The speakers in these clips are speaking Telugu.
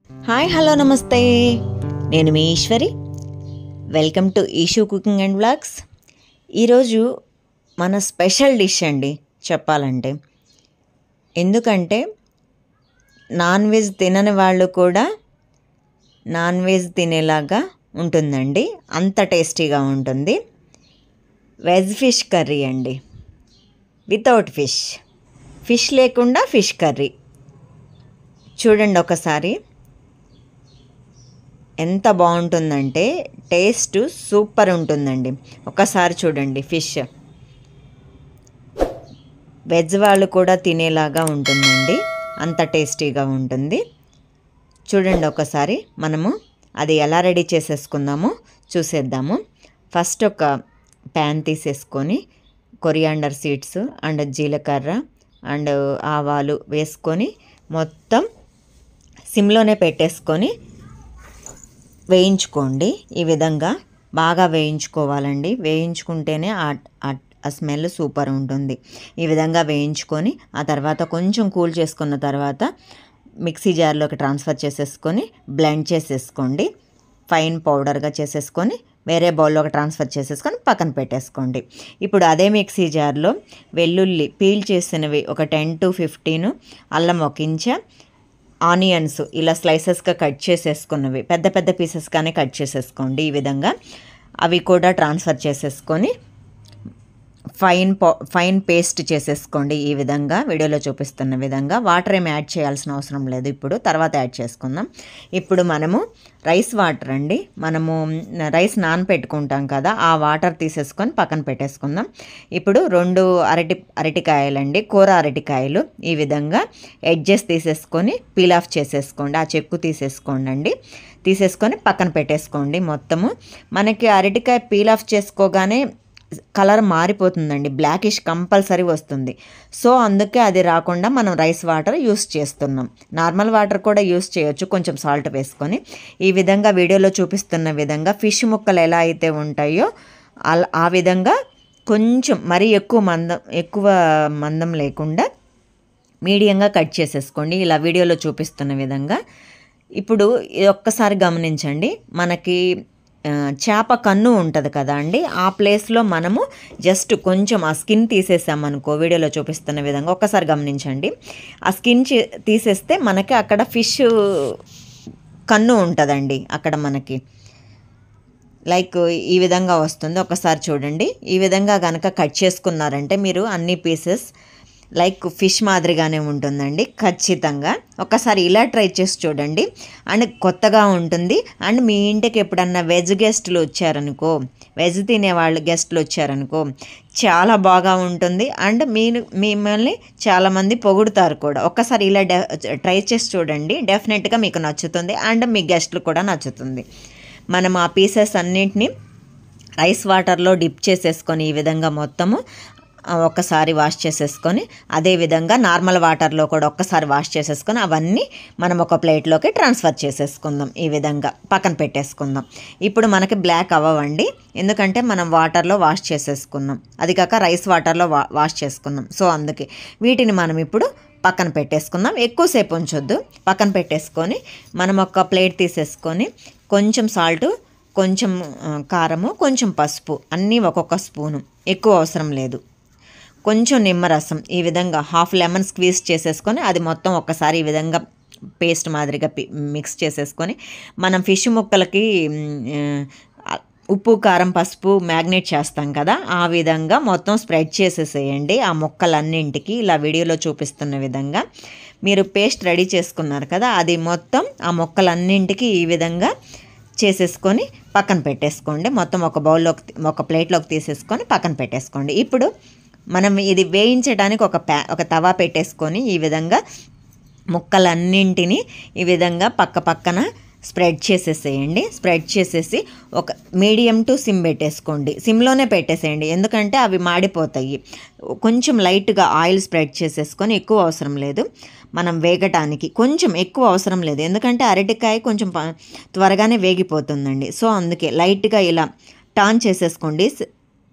హాయ్ హలో నమస్తే, నేను మీ Eswari. Welcome to Eshu cooking and vlogs. ఈరోజు మన స్పెషల్ డిష్ అండి చెప్పాలంటే. ఎందుకంటే నాన్ వెజ్ తినని వాళ్ళు కూడా నాన్ వెజ్ తినేలాగా ఉంటుందండి, అంత టేస్టీగా ఉంటుంది. వెజ్ ఫిష్ కర్రీ అండి, వితౌట్ ఫిష్ లేకుండా ఫిష్ కర్రీ. చూడండి ఒకసారి ఎంత బాగుంటుందంటే టేస్ట్ సూపర్ ఉంటుందండి. ఒకసారి చూడండి, ఫిష్ వెజ్ వాళ్ళు కూడా తినేలాగా ఉంటుందండి, అంత టేస్టీగా ఉంటుంది. చూడండి ఒకసారి మనము అది ఎలా రెడీ చేసేసుకుందామో చూసేద్దాము. ఫస్ట్ ఒక ప్యాన్ తీసేసుకొని కొరియాండర్ సీడ్స్ అండ్ జీలకర్ర అండ్ ఆవాలు వేసుకొని మొత్తం సిమ్లోనే పెట్టేసుకొని వేయించుకోండి. ఈ విధంగా బాగా వేయించుకోవాలండి. వేయించుకుంటేనే ఆ స్మెల్ సూపర్ ఉంటుంది. ఈ విధంగా వేయించుకొని ఆ తర్వాత కొంచెం కూల్ చేసుకున్న తర్వాత మిక్సీ జార్లోకి ట్రాన్స్ఫర్ చేసేసుకొని బ్లెండ్ చేసేసుకోండి. ఫైన్ పౌడర్గా చేసేసుకొని వేరే బౌల్లోకి ట్రాన్స్ఫర్ చేసేసుకొని పక్కన పెట్టేసుకోండి. ఇప్పుడు అదే మిక్సీ జార్లో వెల్లుల్లి పీల్ చేసినవి ఒక 10 to 15, అల్లం ఒక ఇంచు, ఆనియన్స్ ఇలా స్లైసెస్గా కట్ చేసేసుకున్నవి పెద్ద పెద్ద పీసెస్గానే కట్ చేసేసుకోండి. ఈ విధంగా అవి కూడా ట్రాన్స్ఫర్ చేసేసుకొని ఫైన్ పేస్ట్ చేసేసుకోండి. ఈ విధంగా వీడియోలో చూపిస్తున్న విధంగా. వాటర్ ఏమి యాడ్ చేయాల్సిన అవసరం లేదు, ఇప్పుడు తర్వాత యాడ్ చేసుకుందాం. ఇప్పుడు మనము రైస్ వాటర్ అండి, మనము రైస్ నానపెట్టుకుంటాం కదా, ఆ వాటర్ తీసేసుకొని పక్కన పెట్టేసుకుందాం. ఇప్పుడు 2 అరటికాయలండి, కూర అరటికాయలు. ఈ విధంగా ఎడ్జెస్ తీసేసుకొని పీల్ ఆఫ్ చేసేసుకోండి, ఆ చెక్కు తీసేసుకోండి అండి. తీసేసుకొని పక్కన పెట్టేసుకోండి. మొత్తము మనకి అరటికాయ పీల్ ఆఫ్ చేసుకోగానే కలర్ మారిపోతుందండి, బ్లాకిష్ కంపల్సరీ వస్తుంది. సో అందుకే అది రాకుండా మనం రైస్ వాటర్ యూస్ చేస్తున్నాం. నార్మల్ వాటర్ కూడా యూస్ చేయొచ్చు, కొంచెం సాల్ట్ వేసుకొని. ఈ విధంగా వీడియోలో చూపిస్తున్న విధంగా ఫిష్ ముక్కలు ఎలా అయితే ఉంటాయో ఆ విధంగా కొంచెం మరీ ఎక్కువ మందం లేకుండా మీడియంగా కట్ చేసేసుకోండి, ఇలా వీడియోలో చూపిస్తున్న విధంగా. ఇప్పుడు ఒక్కసారి గమనించండి, మనకి చేప కన్ను ఉంటుంది కదా అండి, ఆ ప్లేస్లో మనము జస్ట్ కొంచెం ఆ స్కిన్ తీసేసామనుకో, వీడియోలో చూపిస్తున్న విధంగా ఒక్కసారి గమనించండి. ఆ స్కిన్ తీసేస్తే మనకి అక్కడ ఫిష్ కన్ను ఉంటుందండి, అక్కడ మనకి లైక్ ఈ విధంగా వస్తుంది. ఒకసారి చూడండి, ఈ విధంగా కనుక కట్ చేసుకున్నారంటే మీరు అన్ని పీసెస్ లైక్ ఫిష్ మాదిరిగానే ఉంటుందండి ఖచ్చితంగా. ఒకసారి ఇలా ట్రై చేసి చూడండి, అండ్ కొత్తగా ఉంటుంది. అండ్ మీ ఇంటికి ఎప్పుడన్నా వెజ్ గెస్ట్లు వచ్చారనుకో, వెజ్ తినేవాళ్ళు గెస్ట్లు వచ్చారనుకో, చాలా బాగా ఉంటుంది. అండ్ మిమ్మల్ని చాలామంది పొగుడుతారు కూడా. ఒక్కసారి ఇలా ట్రై చేసి చూడండి, డెఫినెట్గా మీకు నచ్చుతుంది అండ్ మీ గెస్ట్లు కూడా నచ్చుతుంది. మనం ఆ పీసెస్ అన్నింటినీ రైస్ వాటర్లో డిప్ చేసేసుకొని ఈ విధంగా మొత్తము ఒక్కసారి వాష్ చేసేసుకొని, అదేవిధంగా నార్మల్ వాటర్లో కూడా ఒక్కసారి వాష్ చేసేసుకొని అవన్నీ మనం ఒక ప్లేట్లోకి ట్రాన్స్ఫర్ చేసేసుకుందాం. ఈ విధంగా పక్కన పెట్టేసుకుందాం. ఇప్పుడు మనకి బ్లాక్ అవ్వండి, ఎందుకంటే మనం వాటర్లో వాష్ చేసేసుకున్నాం, అది కాక రైస్ వాటర్లో వాష్ చేసుకున్నాం. సో అందుకే వీటిని మనం ఇప్పుడు పక్కన పెట్టేసుకుందాం. ఎక్కువసేపు ఉంచొద్దు, పక్కన పెట్టేసుకొని మనం ఒక ప్లేట్ తీసేసుకొని కొంచెం సాల్టు, కొంచెం కారము, కొంచెం పసుపు అన్నీ ఒక్కొక్క స్పూను, ఎక్కువ అవసరం లేదు. కొంచెం నిమ్మరసం, ఈ విధంగా హాఫ్ లెమన్ స్క్వీజ్ చేసేసుకొని అది మొత్తం ఒక్కసారి ఈ విధంగా పేస్ట్ మాదిరిగా మిక్స్ చేసేసుకొని, మనం ఫిష్ ముక్కలకి ఉప్పు కారం పసుపు మ్యాగ్నేట్ చేస్తాం కదా, ఆ విధంగా మొత్తం స్ప్రెడ్ చేసేసేయండి ఆ ముక్కలన్నింటికి. ఇలా వీడియోలో చూపిస్తున్న విధంగా మీరు పేస్ట్ రెడీ చేసుకున్నారు కదా, అది మొత్తం ఆ ముక్కలన్నింటికి ఈ విధంగా చేసేసుకొని పక్కన పెట్టేసుకోండి. మొత్తం ఒక బౌల్లోకి ఒక ప్లేట్లోకి తీసేసుకొని పక్కన పెట్టేసుకోండి. ఇప్పుడు మనం ఇది వేయించడానికి ఒక తవా పెట్టేసుకొని ఈ విధంగా ముక్కలన్నింటినీ ఈ విధంగా పక్కన స్ప్రెడ్ చేసేసేయండి. స్ప్రెడ్ చేసేసి ఒక మీడియం టు సిమ్ పెట్టేసుకోండి, సిమ్లోనే పెట్టేసేయండి, ఎందుకంటే అవి మాడిపోతాయి. కొంచెం లైట్గా ఆయిల్ స్ప్రెడ్ చేసేసుకొని, ఎక్కువ అవసరం లేదు మనం వేగటానికి, కొంచెం ఎక్కువ అవసరం లేదు, ఎందుకంటే అరటికాయ కొంచెం త్వరగానే వేగిపోతుందండి. సో అందుకే లైట్గా ఇలా టర్న్ చేసేసుకోండి,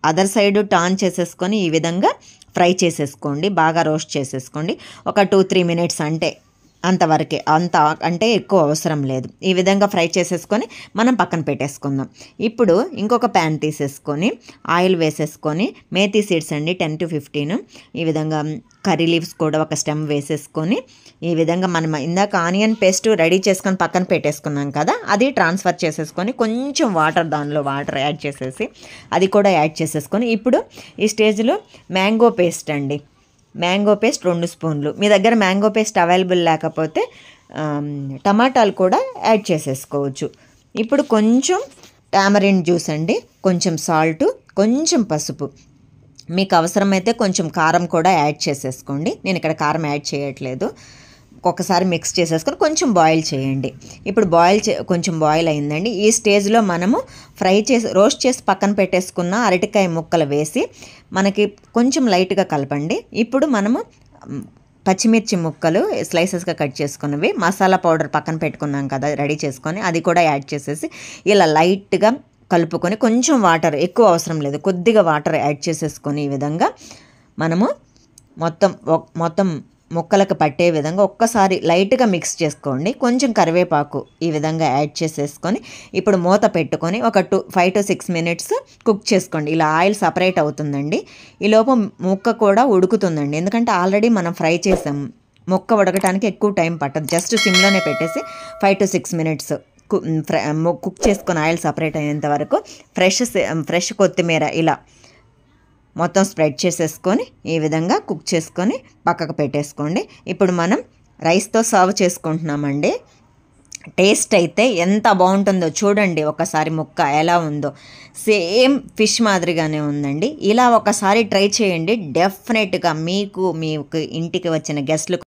అదర్ సైడ్ టర్న్ చేసేసుకొని ఈ విధంగా ఫ్రై చేసేసుకోండి, బాగా రోస్ట్ చేసేసుకోండి. ఒక 2-3 minutes అంటే అంతవరకే, అంత అంటే ఎక్కువ అవసరం లేదు. ఈ విధంగా ఫ్రై చేసేసుకొని మనం పక్కన పెట్టేసుకుందాం. ఇప్పుడు ఇంకొక ప్యాన్ తీసేసుకొని ఆయిల్ వేసేసుకొని మేథీ సీడ్స్ అండి 10 to 15, ఈ విధంగా కర్రీ లీవ్స్ కూడా ఒక స్టెమ్ వేసేసుకొని ఈ విధంగా మనం ఇందాక ఆనియన్ పేస్ట్ రెడీ చేసుకొని పక్కన పెట్టేసుకున్నాం కదా, అది ట్రాన్స్ఫర్ చేసేసుకొని కొంచెం వాటర్, దానిలో వాటర్ యాడ్ చేసేసి అది కూడా యాడ్ చేసేసుకొని ఇప్పుడు ఈ స్టేజ్లో మ్యాంగో పేస్ట్ అండి, మ్యాంగో పేస్ట్ 2 స్పూన్లు. మీ దగ్గర మ్యాంగో పేస్ట్ అవైలబుల్ లేకపోతే టమాటాలు కూడా యాడ్ చేసేసుకోవచ్చు. ఇప్పుడు కొంచెం టామరిన్ జ్యూస్ అండి, కొంచెం సాల్టు, కొంచెం పసుపు, మీకు అవసరమైతే కొంచెం కారం కూడా యాడ్ చేసేసుకోండి. నేను ఇక్కడ కారం యాడ్ చేయట్లేదు. ఒకసారి మిక్స్ చేసేసుకొని కొంచెం బాయిల్ చేయండి. ఇప్పుడు కొంచెం బాయిల్ అయిందండి. ఈ స్టేజ్లో మనము రోస్ట్ చేసి పక్కన పెట్టేసుకున్న అరటికాయ ముక్కలు వేసి మనకి కొంచెం లైట్గా కలపండి. ఇప్పుడు మనము పచ్చిమిర్చి ముక్కలు స్లైసెస్గా కట్ చేసుకున్నవి, మసాలా పౌడర్ పక్కన పెట్టుకున్నాం కదా రెడీ చేసుకొని, అది కూడా యాడ్ చేసేసి ఇలా లైట్గా కలుపుకొని కొంచెం వాటర్, ఎక్కువ అవసరం లేదు, కొద్దిగా వాటర్ యాడ్ చేసేసుకొని ఈ విధంగా మనము మొత్తం ముక్కలకు పట్టే విధంగా ఒక్కసారి లైట్గా మిక్స్ చేసుకోండి. కొంచెం కరివేపాకు ఈ విధంగా యాడ్ చేసేసుకొని ఇప్పుడు మూత పెట్టుకొని ఒక 5 to 6 minutes కుక్ చేసుకోండి. ఇలా ఆయిల్ సపరేట్ అవుతుందండి. ఈలోపు ముక్క కూడా ఉడుకుతుందండి, ఎందుకంటే ఆల్రెడీ మనం ఫ్రై చేసాం. ముక్క ఉడకటానికి ఎక్కువ టైం పట్టదు, జస్ట్ సిమ్లోనే పెట్టేసి 5 to 6 minutes కుక్ చేసుకొని ఆయిల్ సపరేట్ అయ్యేంత వరకు ఫ్రెష్ కొత్తిమీర ఇలా మొత్తం స్ప్రెడ్ చేసేసుకొని ఈ విధంగా కుక్ చేసుకొని పక్కకు పెట్టేసుకోండి. ఇప్పుడు మనం రైస్తో సర్వ్ చేసుకుంటున్నామండి. టేస్ట్ అయితే ఎంత బాగుంటుందో చూడండి, ఒకసారి ముక్క ఎలా ఉందో, సేమ్ ఫిష్ మాదిరిగానే ఉందండి. ఇలా ఒకసారి ట్రై చేయండి, డెఫినెట్గా మీకు ఇంటికి వచ్చిన గెస్ట్లు